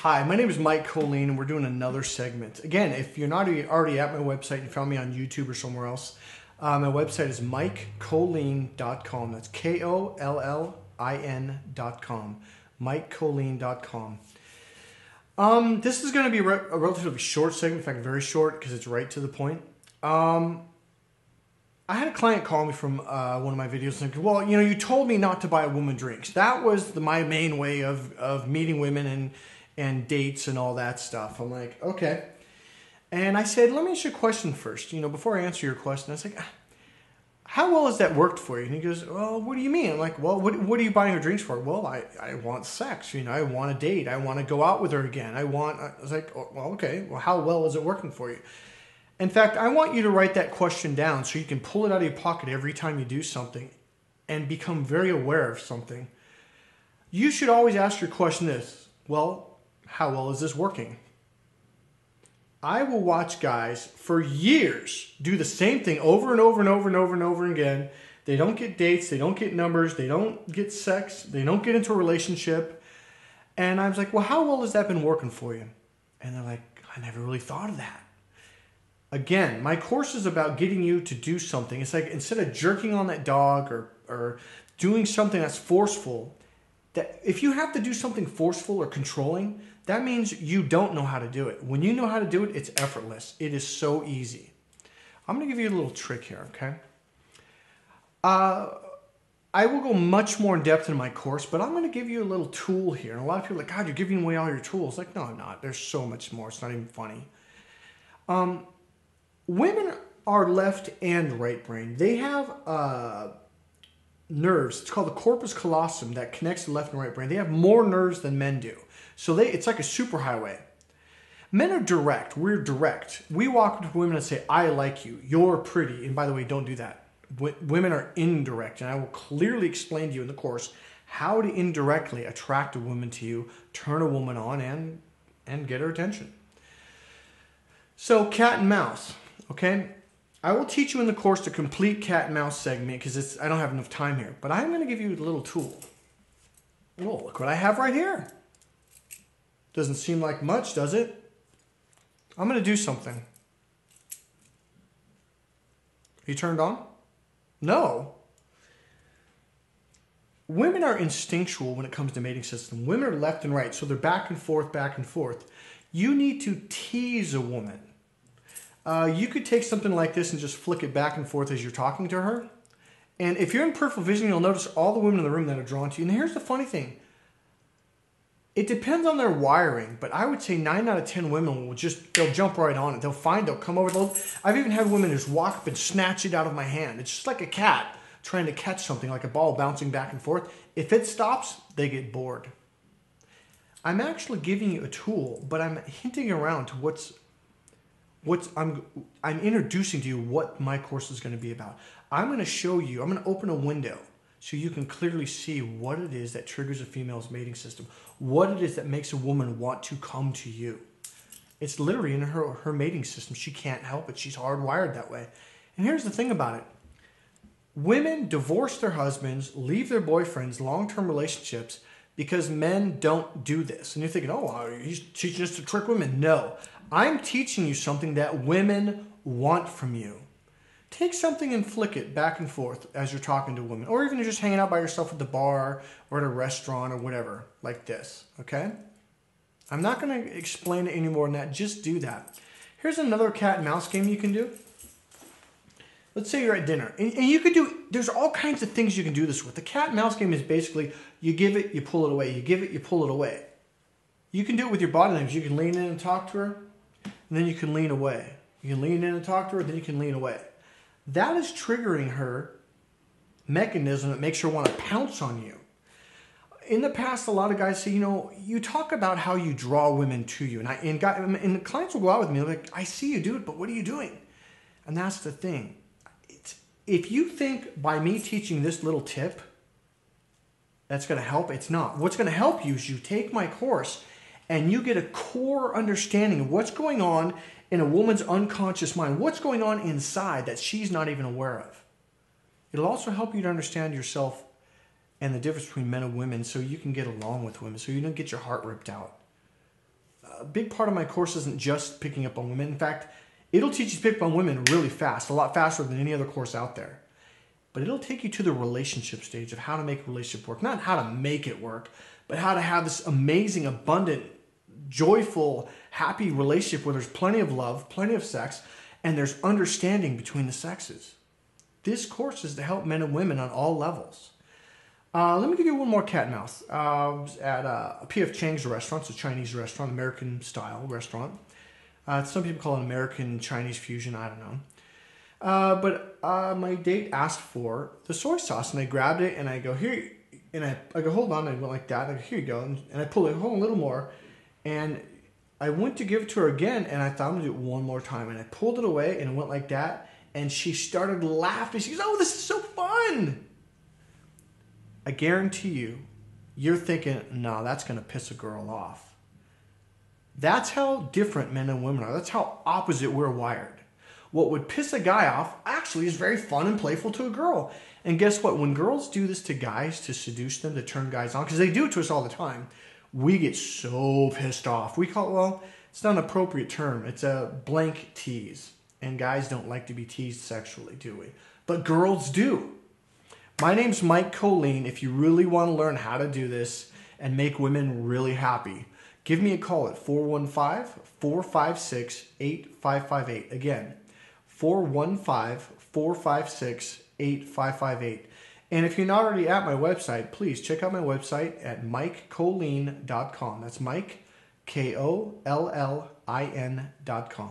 Hi, my name is Mike Colleen, and we're doing another segment. Again, if you're not already at my website and you found me on YouTube or somewhere else, my website is MikeColleen.com. That's KOLLIN.com. MikeColleen.com. This is going to be a relatively short segment, in fact, very short because it's right to the point. I had a client call me from one of my videos and said, well, you told me not to buy a woman drinks. That was my main way of meeting women and dates and all that stuff. I'm like, okay. And I said, let me ask you a question first. Before I answer your question, I was like, how well has that worked for you? And he goes, well, what do you mean? I'm like, well, what are you buying her drinks for? Well, I want sex. I want a date. I want to go out with her again. I was like, oh, well, okay. Well, how well is it working for you? In fact, I want you to write that question down so you can pull it out of your pocket every time you do something and become very aware of something. You should always ask your question this, well, how well is this working? I will watch guys for years do the same thing over and over and over and over and over again. They don't get dates, they don't get numbers, they don't get sex, they don't get into a relationship. And I was like, well, how well has that been working for you? And they're like, I never really thought of that. Again, my course is about getting you to do something. It's like instead of jerking on that dog or doing something that's forceful, that if you have to do something forceful or controlling, that means you don't know how to do it. When you know how to do it, it's effortless. It is so easy. I'm going to give you a little trick here, okay? I will go much more in depth in my course, but I'm going to give you a little tool here. And a lot of people are like, God, you're giving away all your tools. Like, no, I'm not. There's so much more. It's not even funny. Women are left and right brain. They have nerves. It's called the corpus callosum that connects the left and right brain. They have more nerves than men do. So it's like a superhighway. Men are direct. We're direct. We walk up to women and say, I like you. You're pretty. And by the way, don't do that. Women are indirect. And I will clearly explain to you in the course how to indirectly attract a woman to you, turn a woman on, and get her attention. So cat and mouse, okay? I will teach you in the course the complete cat and mouse segment because I don't have enough time here. But I'm going to give you a little tool. Oh, look what I have right here. Doesn't seem like much, does it? I'm going to do something. You turned on? No. Women are instinctual when it comes to mating system. Women are left and right, so they're back and forth, back and forth. You need to tease a woman. You could take something like this and just flick it back and forth as you're talking to her. And if you're in peripheral vision, you'll notice all the women in the room that are drawn to you. And here's the funny thing. It depends on their wiring, but I would say 9 out of 10 women they'll jump right on it. They'll come over. I've even had women just walk up and snatch it out of my hand. It's just like a cat trying to catch something, like a ball bouncing back and forth. If it stops, they get bored. I'm actually giving you a tool, but I'm hinting around to I'm introducing to you what my course is going to be about. I'm going to show you, I'm going to open a window so you can clearly see what it is that triggers a female's mating system, what it is that makes a woman want to come to you. It's literally in her mating system. She can't help it. She's hardwired that way. And here's the thing about it. Women divorce their husbands, leave their boyfriends, long-term relationships, because men don't do this. And you're thinking, oh, he's teaching us to trick women. No, I'm teaching you something that women want from you. Take something and flick it back and forth as you're talking to a woman, or even you're just hanging out by yourself at the bar or at a restaurant or whatever, like this, okay? I'm not going to explain it any more than that. Just do that. Here's another cat and mouse game you can do. Let's say you're at dinner, and you could there's all kinds of things you can do this with. The cat and mouse game is basically, you give it, you pull it away. You give it, you pull it away. You can do it with your body language. You can lean in and talk to her, and then you can lean away. You can lean in and talk to her, then you can lean away. That is triggering her mechanism that makes her want to pounce on you. In the past, a lot of guys say, you talk about how you draw women to you. And the clients will go out with me, like, I see you do it, but what are you doing? And that's the thing. If you think by me teaching this little tip, that's going to help, it's not. What's going to help you is you take my course and you get a core understanding of what's going on in a woman's unconscious mind, what's going on inside that she's not even aware of. It'll also help you to understand yourself and the difference between men and women so you can get along with women, so you don't get your heart ripped out. a big part of my course isn't just picking up on women. In fact, it'll teach you to pick up on women really fast, a lot faster than any other course out there. But it'll take you to the relationship stage of how to make a relationship work. Not how to make it work, but how to have this amazing, abundant, joyful, happy relationship where there's plenty of love, plenty of sex, and there's understanding between the sexes. This course is to help men and women on all levels. Let me give you one more cat and mouse. I was at a P.F. Chang's restaurant. It's a Chinese restaurant, American-style restaurant. Some people call it American Chinese fusion. I don't know. But my date asked for the soy sauce, and I grabbed it, and I go, here, and I go, hold on, and I went like that. I go, here you go, and I pulled it, hold on, a little more, and I went to give it to her again, and I thought I'm going to do it one more time, and I pulled it away, and it went like that, and she started laughing. She goes, oh, this is so fun. I guarantee you, you're thinking, no, that's going to piss a girl off. That's how different men and women are. That's how opposite we're wired. What would piss a guy off actually is very fun and playful to a girl. And guess what? When girls do this to guys to seduce them, to turn guys on, because they do it to us all the time, we get so pissed off. We call it, well, it's not an appropriate term. It's a blank tease. And guys don't like to be teased sexually, do we? But girls do. My name's Mike Colleen. If you really want to learn how to do this and make women really happy, give me a call at 415-456-8558. Again, 415-456-8558. And if you're not already at my website, please check out my website at MikeColleen.com. That's Mike, Kollin.com.